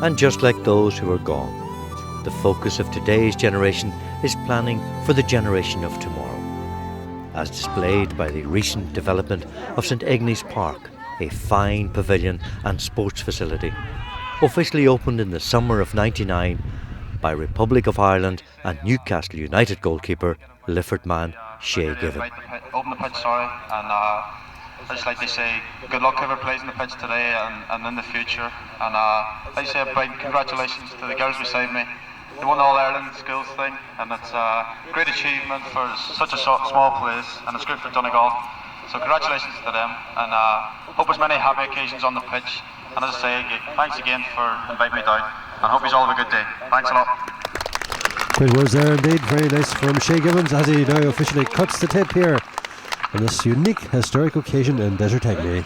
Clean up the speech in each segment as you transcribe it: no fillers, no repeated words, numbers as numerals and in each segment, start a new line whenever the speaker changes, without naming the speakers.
And just like those who are gone, the focus of today's generation is planning for the generation of tomorrow, as displayed by the recent development of St Ignace Park, a fine pavilion and sports facility, officially opened in the summer of '99 by Republic of Ireland and Newcastle United goalkeeper Lifford man Shea Given.
Open the pitch, sorry, and I'd just like to say good luck whoever plays on the pitch today and in the future. And I'd like to say a big congratulations to the girls beside me. They won the All-Ireland schools thing, and it's a great achievement for such a small place, and it's good for Donegal. So congratulations to them, and hope there's many happy occasions on the pitch. And as I say, thanks again for inviting me down, and hope you all have a good day. Thanks a lot.
Great words there indeed, very nice from Shea Gibbons as he now officially cuts the tape here on this unique historic occasion in Desertegney.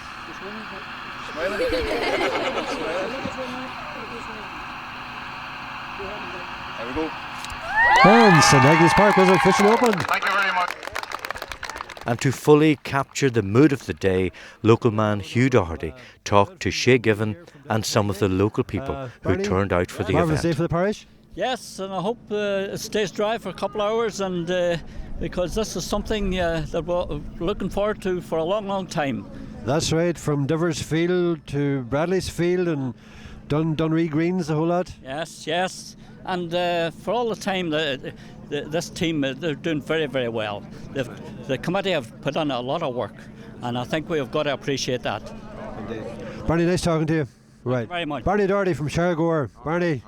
There we go.
And St Ignace Park is officially opened.
Thank you very much.
And to fully capture the mood of the day, local man Hugh Doherty talked to Shea Given and some of the local people who turned out for the
Marvellous day
event.
for the parish.
Yes, and I hope it stays dry for a couple of hours, and because this is something that we're looking forward to for a long, long time.
That's right, from Divers Field to Bradley's Field and Dunree Greens, the whole lot.
Yes, and for all the time, this team, they're doing very, very well. The committee have put on a lot of work, and I think we have got to appreciate that.
Indeed. Barney, nice talking to you. Right.
Thank you very much.
Barney Doherty from Shargore. Barney,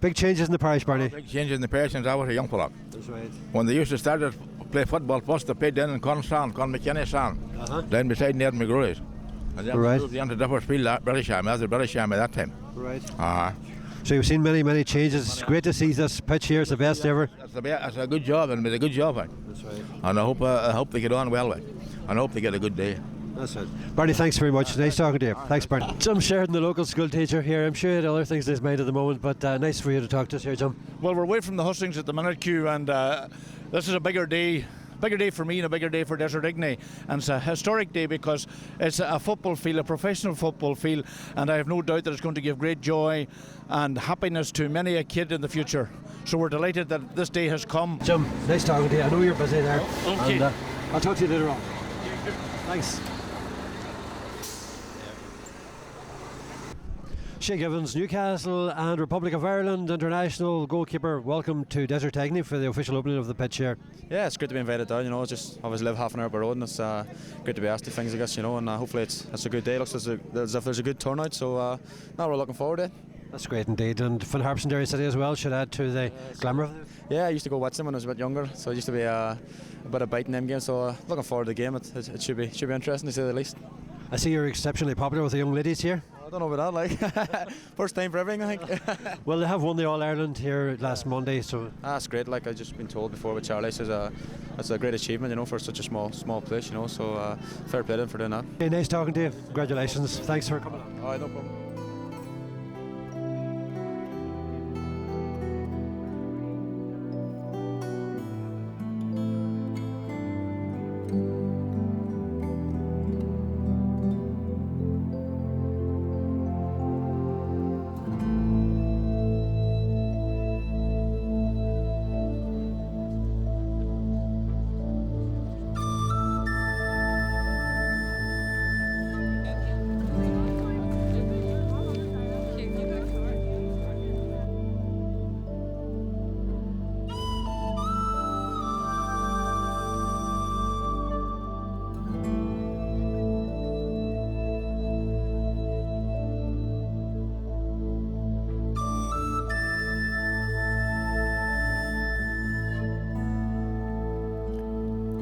big changes in the parish, Barney.
Big changes in the parish since I was a young fella.
That's right.
When they used to start to play football, first they played down in Constown, McKinney Sound, down beside near McGrory's. And then
Right.
moved down to Divers Field, Britisham. That's the Britisham at that time.
Right.
Uh-huh.
So you've seen many, many changes. It's great to see this pitch here. It's the best ever.
That's a good job, and it's a good job.
That's right.
And I hope they get on well with it. And I hope they get a good day.
That's it. Barney, thanks very much. Nice talking to you. Thanks, Barney. Jim Sheridan, the local school teacher here. I'm sure he had other things in his mind at the moment, but nice for you to talk to us here, Jim.
Well, we're away from the hustings at the minute, Q, and this is a bigger day for me and a bigger day for Desertegney, and it's a historic day because it's a football field, a professional football field, and I have no doubt that it's going to give great joy and happiness to many a kid in the future. So we're delighted that this day has come.
Jim, nice talking to you. I know you're busy there.
Okay.
And, I'll talk to you later on. Thanks. Shea Givens, Newcastle and Republic of Ireland international goalkeeper, welcome to Desertegney for the official opening of the pitch here.
Yeah, it's great to be invited down, just obviously live half an hour up the road, and it's great to be asked to things, I guess, and hopefully it's a good day. It looks as if there's a good turnout, so now we're looking forward to it.
That's great indeed, and Finn Harpson Dairy City as well should add to the glamour of it.
Yeah, I used to go watch them when I was a bit younger, so it used to be a bit of bite in them games, so looking forward to the game. It should be interesting to say the least.
I see you're exceptionally popular with the young ladies here.
I don't know about that, first time for everything, I think.
Well, they have won the All-Ireland here last Monday, so...
That's great, like I've just been told before with Charlie, so it's a great achievement, for such a small place, so fair play to them for doing that.
Hey, nice talking to you. Congratulations. Thanks for coming on.
All right, no problem.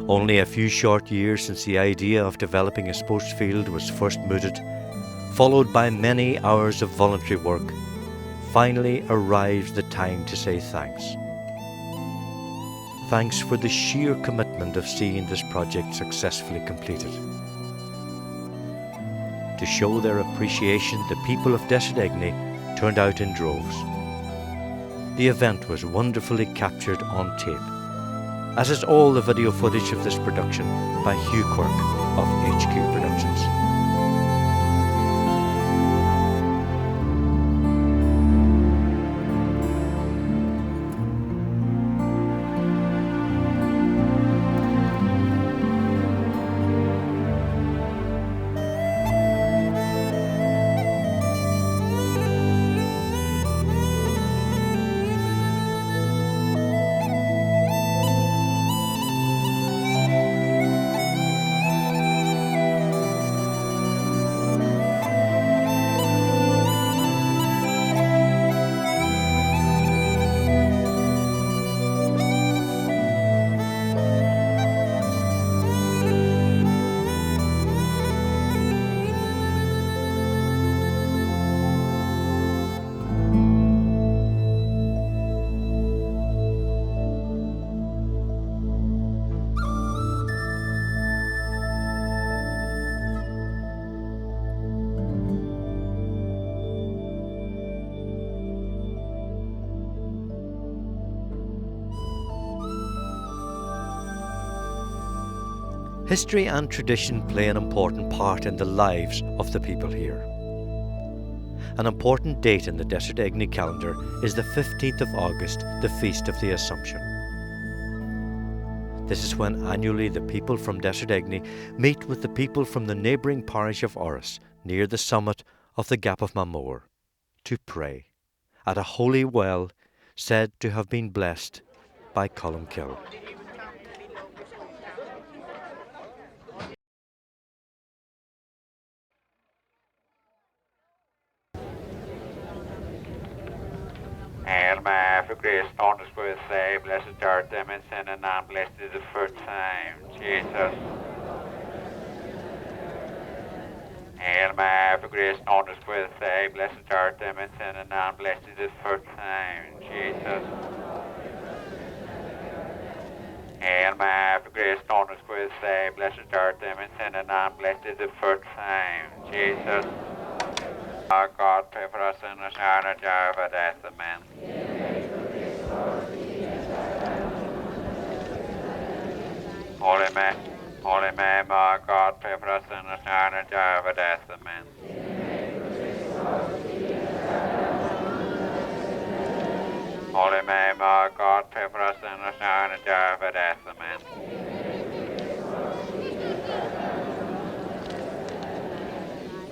Only a few short years since the idea of developing a sports field was first mooted, followed by many hours of voluntary work, finally arrived the time to say thanks. Thanks for the sheer commitment of seeing this project successfully completed. To show their appreciation, the people of Desertegney turned out in droves. The event was wonderfully captured on tape, as is all the video footage of this production by Hugh Quirk of HQ Productions. History and tradition play an important part in the lives of the people here. An important date in the Desertegney calendar is the 15th of August, the Feast of the Assumption. This is when annually the people from Desertegney meet with the people from the neighbouring parish of Orris near the summit of the Gap of Mamore to pray at a holy well said to have been blessed by Columkill.
Hail Mary, for grace, fountains for say, blessed art thou in sin, and blessed is the fruit of thy womb, Jesus. Hail Mary, for grace, fountains for say, blessed art thou in sin, and blessed is the fruit of thy womb, Jesus. Hail Mary, for grace, fountains for say, blessed art thou in sin, and blessed is the fruit of thy womb, Jesus. Our God, pray for us sinners, now and at the hour of our death. Amen. Holy Mary, our God, pray for us sinners, now and at the hour of our death. Amen. Holy Mary, our God, pray for us sinners, now and at the hour of our death. Amen.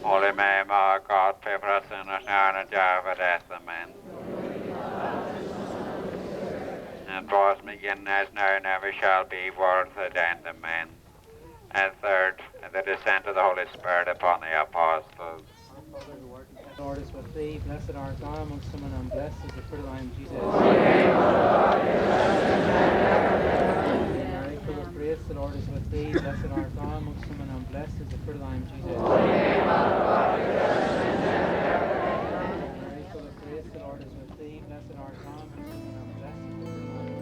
Holy Mary, our God, pray for us sinners, now and at the hour of our death. Amen. And for us beginning as now and ever shall be, world without end. Amen. And third, the descent of the Holy Spirit upon the apostles.
The Lord is with thee, blessed art thou amongst women, and blessed is the fruit of thy womb, Jesus. Mary, full of grace, the Lord is with thee, blessed art thou amongst women, and blessed is the fruit of thy womb, Jesus. Mary, full of grace, the Lord is with thee, blessed art thou amongst women, and blessed is the fruit of thy womb, Jesus.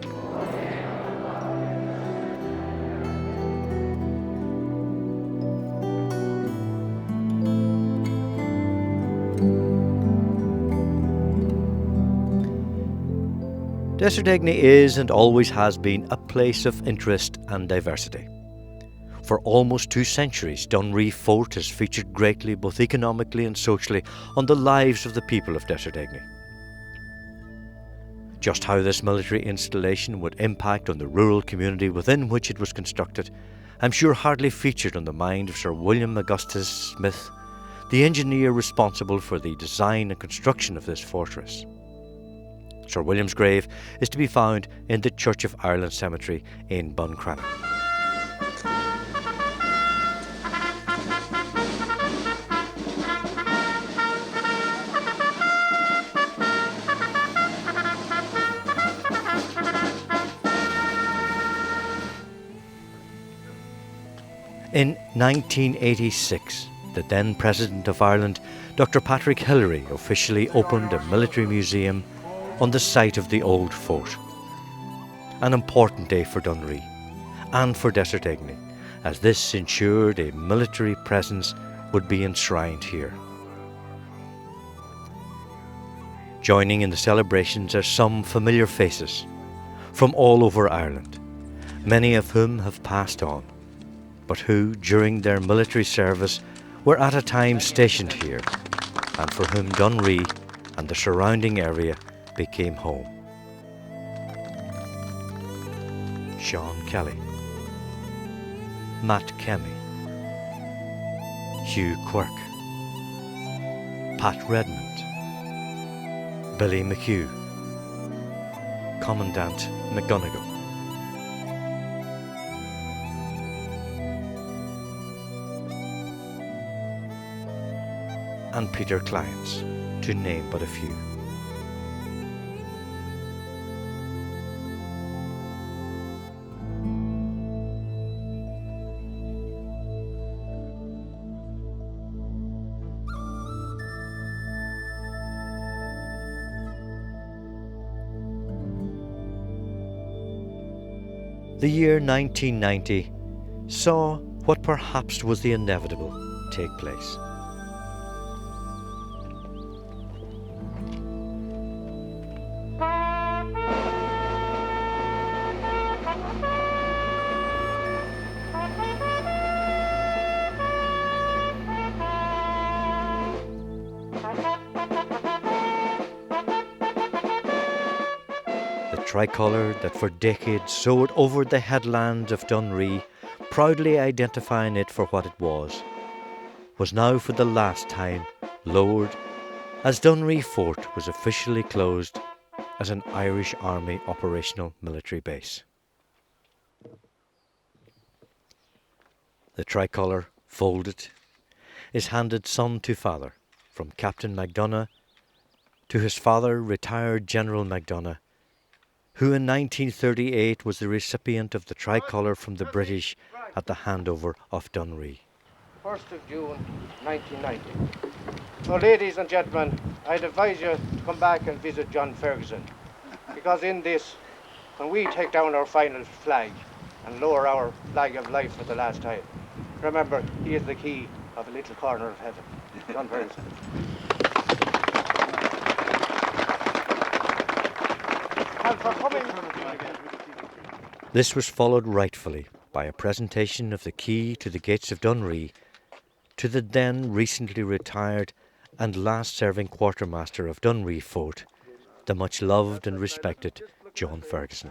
Desertegney is and always has been a place of interest and diversity. For almost 2 centuries, Dunree Fort has featured greatly both economically and socially on the lives of the people of Desertegney. Just how this military installation would impact on the rural community within which it was constructed, I'm sure hardly featured on the mind of Sir William Augustus Smith, the engineer responsible for the design and construction of this fortress. Sir William's grave is to be found in the Church of Ireland Cemetery in Buncrana. In 1986, the then President of Ireland, Dr. Patrick Hillary, officially opened a military museum on the site of the old fort. An important day for Dunree and for Desertegney, as this ensured a military presence would be enshrined here. Joining in the celebrations are some familiar faces from all over Ireland, many of whom have passed on, but who, during their military service, were at a time stationed here, and for whom Dunree and the surrounding area became home. Sean Kelly, Matt Kemmy, Hugh Quirk, Pat Redmond, Billy McHugh, Commandant McGonigal, and Peter Clients, to name but a few. The year 1990 saw what perhaps was the inevitable take place. tricolour that for decades soared over the headlands of Dunree, proudly identifying it for what it was now for the last time lowered as Dunree Fort was officially closed as an Irish Army operational military base. The tricolour, folded, is handed son to father, from Captain MacDonagh to his father, retired General MacDonagh, who in 1938 was the recipient of the tricolour from the British at the handover of Dunree.
1st of June 1990. So ladies and gentlemen, I'd advise you to come back and visit John Ferguson, because in this, when we take down our final flag and lower our flag of life for the last time, remember, he is the key of a little corner of heaven. John Ferguson. And for coming.
This was followed rightfully by a presentation of the key to the gates of Dunree to the then recently retired and last serving quartermaster of Dunree Fort, the much loved and respected John Ferguson.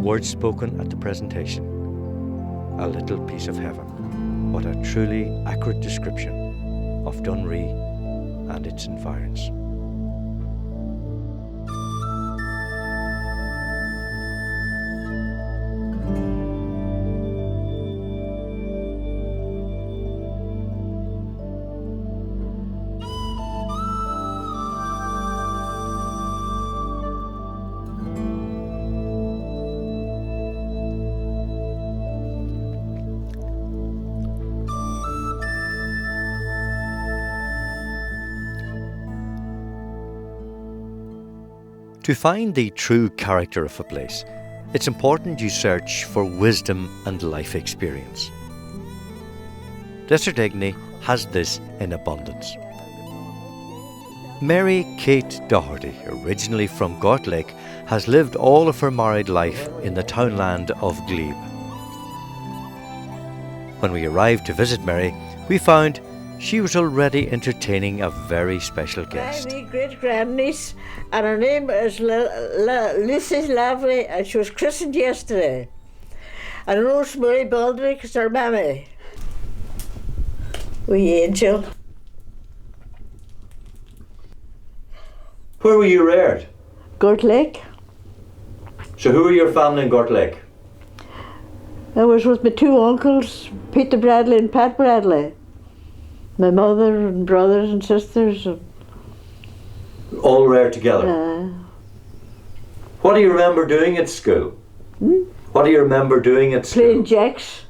Words spoken at the presentation. A little piece of heaven. What a truly accurate description of Dunree and its environs. To find the true character of a place, it's important you search for wisdom and life experience. Desertegney has this in abundance. Mary Kate Doherty, originally from Gortlake, has lived all of her married life in the townland of Glebe. When we arrived to visit Mary, we found she was already entertaining a very special guest.
My great-grandniece, and her name is Lucy Lavery, and she was christened yesterday. And Rosemary Baldrick is her mammy. Wee angel.
Where were you reared?
Gortlake.
So who were your family in Gortlake?
I was with my two uncles, Peter Bradley and Pat Bradley. My mother and brothers and sisters.
All reared together? What do you remember doing at school? What do you remember doing at school?
Playing jacks.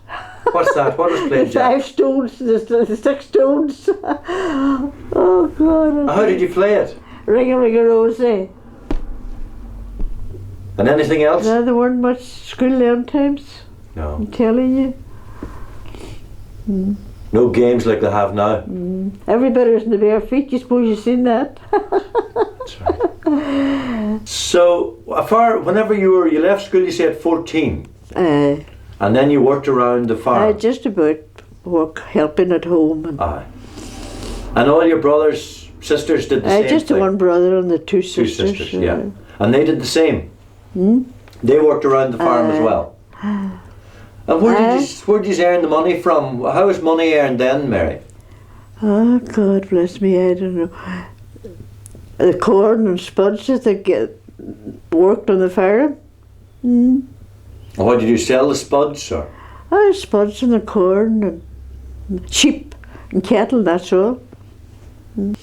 What's that? What was playing jacks?
5 stones, the 6 stones. Oh God.
How did you play it?
Ring-a-ring-a-rosy.
And anything else?
No, there weren't much school them times.
No.
I'm telling you.
No games like they have now.
Everybody was in the bare feet. You suppose you've seen that?
That's right. So, whenever you left school, you say at 14. And then you worked around the farm.
Just about work, helping at home. And
and all your brothers, sisters did the same
just
thing?
one brother and the two sisters.
Two sisters, yeah. And they did the same? They worked around the farm as well? And where did you earn the money from? How was money earned then, Mary?
Oh, God bless me, I don't know. The corn and spuds that they worked on the farm.
And what did you sell, the spuds? Or?
Spuds and the corn and sheep and cattle, that's all.
And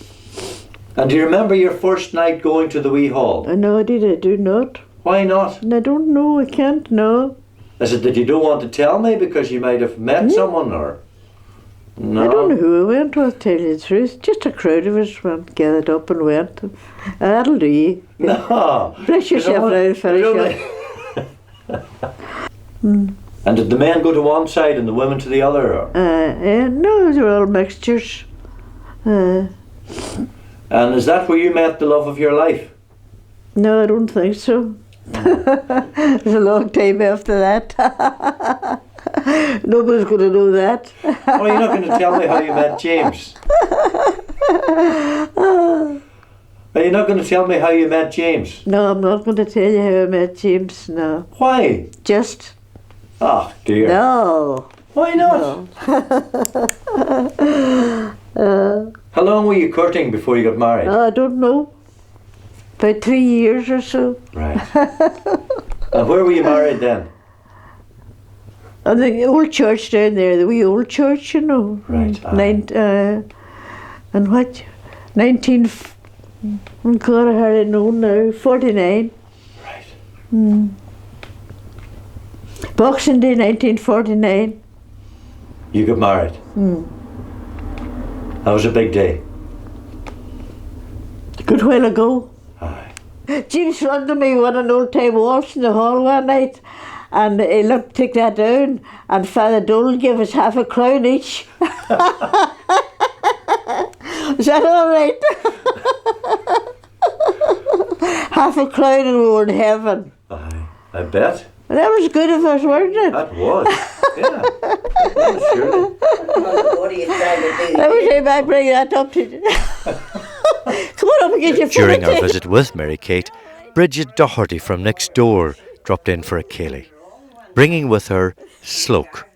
do you remember your first night going to the wee hall?
No, I do not.
Why not?
I don't know, I can't know.
Is it that you don't want to tell me because you might have met someone, or? No?
I don't know who I went with, tell you the truth. Just a crowd of us went, gathered up and went. That'll do you.
No.
Fresh yourself now, finish up.
And did the men go to one side and the women to the other? Or?
No, they were all mixtures.
And is that where you met the love of your life?
No, I don't think so. It was a long time after that. Nobody's going to know that.
Oh, you're not going to tell me how you met James? Are you not going to tell me how you met James?
No, I'm not going to tell you how I met James, no.
Why?
Just.
Oh, dear.
No.
Why not?
No.
How long were you courting before you got married?
I don't know. About 3 years or so.
Right. And where were you married then?
At the old church down there, the wee old church, you know.
Right.
And what? 19... Oh God, I hardly know now. 49.
Right.
Boxing Day, 1949.
You got married? That was a big day.
A good while ago.
Aye.
James ran to me with an old time waltz in the hall one night, and he looked, took that down, and Father Dole gave us half a crown each. Is that all right? Half a crown and we were in heaven.
Aye. I bet.
That was good of us, wasn't it?
That was. Yeah. That was surely.
What are you trying to do? Every time I bring that up to you. Come on up and get your food.
During our visit with Mary Kate, Bridget Doherty from next door dropped in for a ceilidh, bringing with her sloke.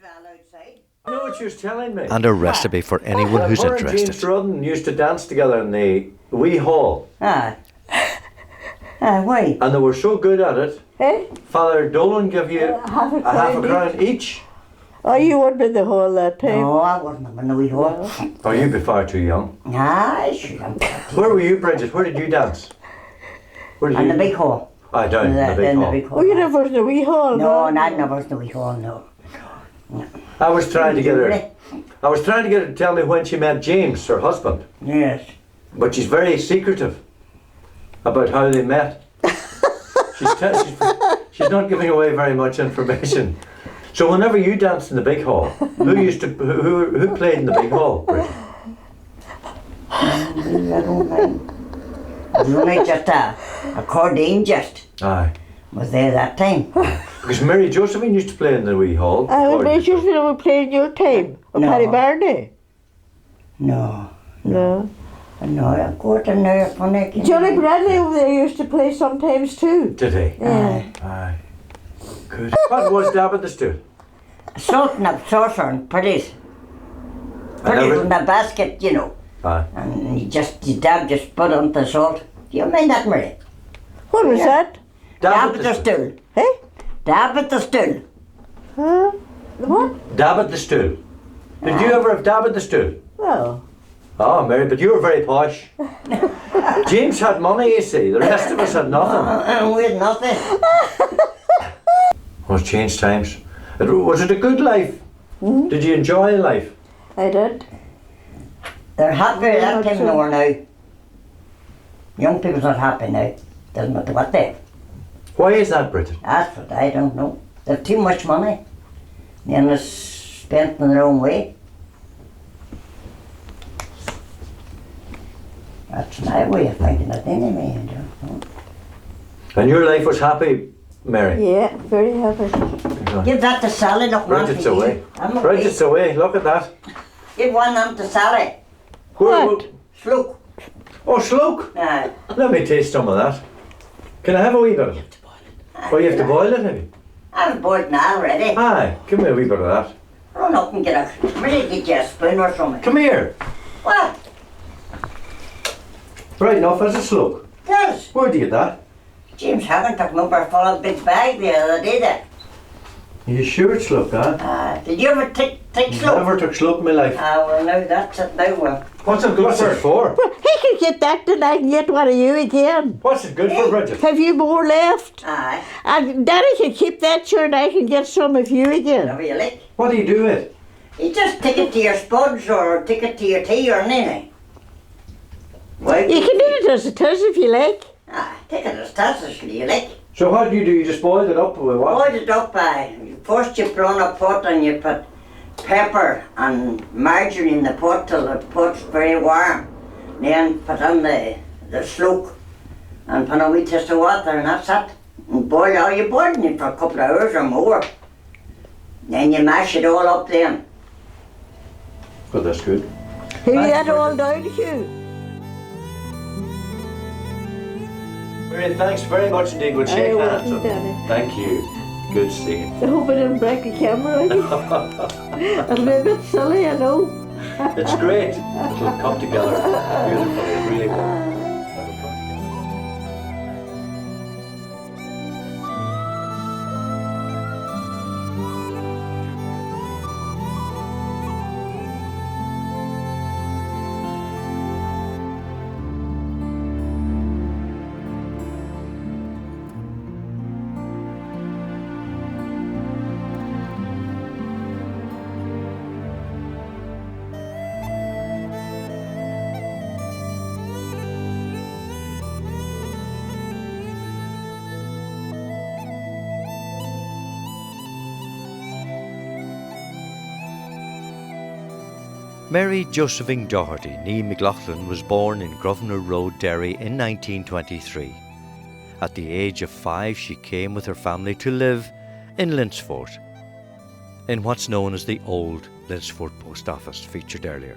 I know what she was telling me. And a recipe for anyone who's
Her and
interested.
James Rudden used to dance together in the wee hall.
Aye. Why?
And they were so good at it.
Eh?
Father Dolan gave you
half a
crown each.
Oh, you weren't in the hall that time?
No, I wasn't in the wee hall.
Oh, you'd be far too young.
Aye, sure.
Where were you, Bridget? Where did you dance? Where did
In
you?
the big hall.
Aye, down in the big hall.
Oh, you never was in the wee hall?
No, I never was in the wee hall, no.
I was trying to get her. I was trying to get her to tell me when she met James, her husband.
Yes.
But she's very secretive about how they met. She's not giving away very much information. So whenever you danced in the big hall, who played in the big hall, Bridget?
I don't know. It was only just a accordion just.
Aye.
Was there that time.
Because Mary Josephine used to play in the wee hall.
When Mary Josephine were playing your time? Or
No.
Paddy Barney?
No.
No.
No, I go to now funny.
Johnny Bradley over there used to play sometimes too.
Did he?
Yeah.
Aye. Good. What was Dab at the Stool?
Salt and a saucer and pretties. Pretties in the basket, you know.
Aye.
And you dab just put on the salt. Do you mean that, Mary?
What was that?
Dab at the stool.
Hey?
Dab at the stool.
Huh? What?
Dab at the Stool. Did you ever have Dab at the Stool?
No.
Oh, Mary, but you were very posh. James had money, you see. The rest of us had nothing.
We had nothing.
Well, it's changed times. Was it a good life? Did you enjoy life?
I did.
They're happy that time nor now. Young people's not happy now. Doesn't matter what they have.
Why is that, Bridget?
That's what I don't know. They've too much money. And it's spent in their own way. That's my way of thinking it anyway. I don't know.
And your life was happy, Mary?
Yeah, very happy.
Give that to Sally, look, one
Bridget's
for you.
away.
I'm
Bridget's away. Look at that.
Give one them to Sally.
What?
Slook.
Oh, sloke.
Aye.
Let me taste some of that. Can I have a wee bit of it? Oh, you have to boil it, have you?
I've boiled now already.
Aye, give me a wee bit of that.
Run up and get a, really get you a spoon or something.
Come here.
What?
Right enough, as a sloke.
Yes.
Where'd you get that?
James Hagan took me over a full of big bag the other day there.
Are you sure it's sloke, huh?
Did you ever take slope?
Never took sloke in my life.
Well, now that's it now, well.
What's it good for?
Well, he can get that and I can get one of you again.
What's it good for, Bridget?
Have you more left?
Aye.
And Daddy can keep that sure and I can get some of you again.
Whatever you like.
What do you do with it?
You just take it to your spuds or take it to your tea or anything. Why?
You can do it as it is if you like.
Take it as tasks if you like.
So what do? You just boiled it up with what?
Boiled it up. First you put on a pot and you put pepper and margarine in the pot till the pot's very warm. Then put on the sloke and put a wee taste of water and that's it. And boil all you boiling it for a couple of hours or more. Then you mash it all up then.
Well, that's good.
Have you that all down, Hugh?
Mary, thanks very much indeed. We'll shake hands. Thank you. Good seeing.
I hope I didn't break the camera. It'll be a bit silly, I know.
It's great. It'll come together beautifully. It really will.
Mary Josephine Doherty, née McLaughlin, was born in Grosvenor Road, Derry in 1923. At the age of 5, she came with her family to live in Linsford, in what's known as the old Linsford Post Office featured earlier.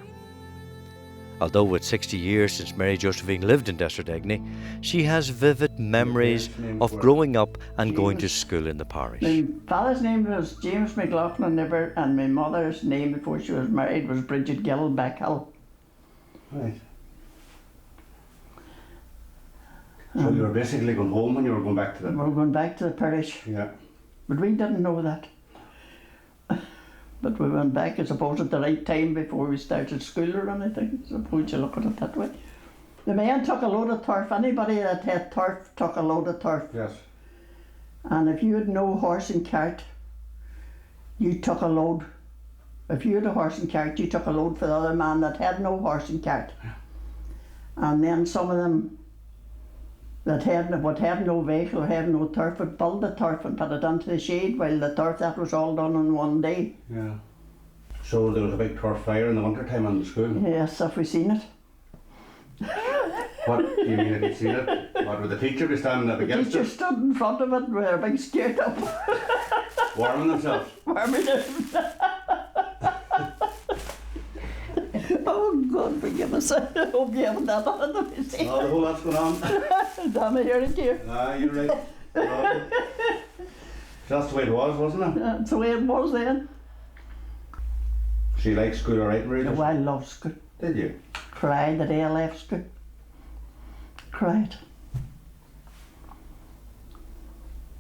Although with 60 years since Mary Josephine lived in Desertegney, she has vivid memories of growing up and going to school in the parish.
My father's name was James McLaughlin and my mother's name before she was married was Bridget Gill Beckhill.
Right. So you were basically going home when you were going back to the...
We were going back to the parish.
Yeah.
But we didn't know that. But we went back, I suppose, at the right time before we started school or anything. I suppose you look at it that way. The men took a load of turf. Anybody that had turf took a load of turf.
Yes.
And if you had no horse and cart, you took a load. If you had a horse and cart, you took a load for the other man that had no horse and cart. And then some of them that would have no vehicle or have no turf would build the turf and put it onto the shade, while the turf, that was all done in one day.
Yeah. So there was a big turf fire in the winter time in the school?
Yes, if we seen it.
What do you mean if you seen it? What, would the teacher be standing up against it?
The teacher stood in front of it with a big scared up.
Warming themselves?
Warming themselves. Oh God, forgive us. I hope you haven't that on the machine.
Oh, the whole lot's going on.
Damn it, hear it here.
Ah, you're right. That's the way it was, wasn't it?
That's the way it was then.
So you liked school alright, Marie?
Oh, I loved school.
Did you?
Cried the day I left school. Cried.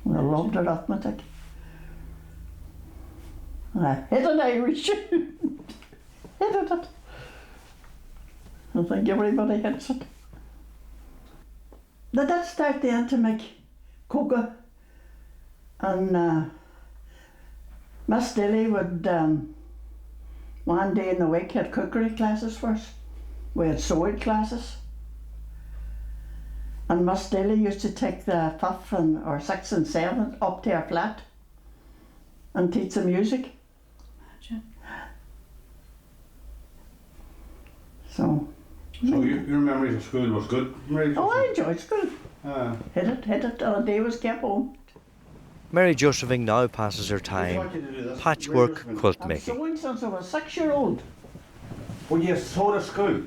I loved arithmetic. I hated Irish. Hated it. I think everybody hates it. They did start then to make cocoa, and Miss Dilly would one day in the week had cookery classes for us. We had sewing classes, and Miss Dilly used to take the 5th or 6th and 7th up to her flat and teach the music. Imagine. So
your memories of school was good, Marie?
Oh, I enjoyed school. Hit it till the day was kept home.
Mary Josephine now passes her time patchwork quilt making.
Sewing since I was 6-year-old.
Well, you sewed at school?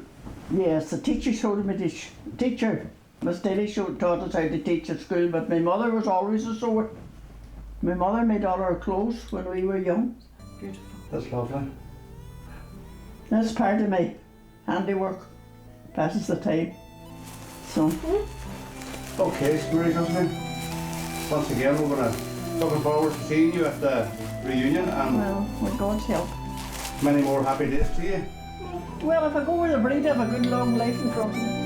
Yes, the teacher showed me the teacher. Miss Daly taught us how to teach at school, but my mother was always a sewer. My mother made all our clothes when we were young.
Beautiful. That's lovely.
That's part of my handiwork. Passes the time. So.
Okay, Marie Josephine. Once again, we're looking forward to seeing you at the reunion, and
well, with God's help.
Many more happy days to you.
Well, if I go with a breed, I have a good long life in front of me.